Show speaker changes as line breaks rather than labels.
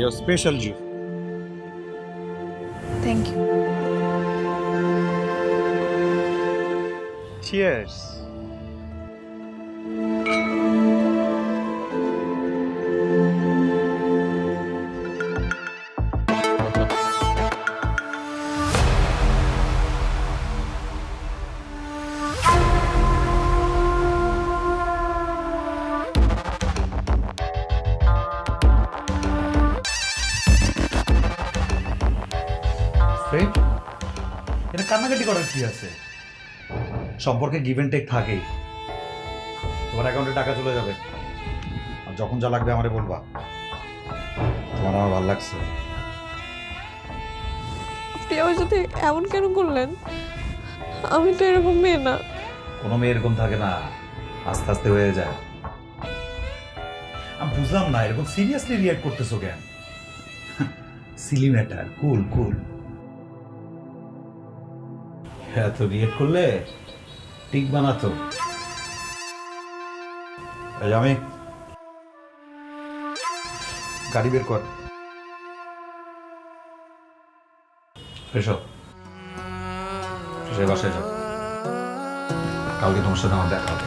Your special juice.
Thank you.
Cheers.
Friend, এটা কান্নাকাটি করার কি আছে? সম্পর্কে গিভ এন্ড টেক থাকেই। তোমার অ্যাকাউন্টে টাকা চলে যাবে, আর যখন যা লাগবে আমারে বলবা। তোমার আমার ভালো লাগছে।
আপনি আমার সাথে এমন কেন করলেন? আমি তো এরকম মেয়ে না।
কোনো মেয়ে এরকম থাকে না, আস্তে আস্তে হয়ে যায়। আমি বুঝলাম না এরকম সিরিয়াসলি রিয়াক্ট করতেছো কেন? সিলি ম্যাটার, কুল কুল। হ্যাঁ, তো রিয়েক্ট করলে ঠিক বানাতো। এই আমি গাড়ি বের কর, ফ্রেশ হও, ফ্রেশ হয়ে বাসায় যাও। কালকে তোমার সাথে আমার দেখা হবে।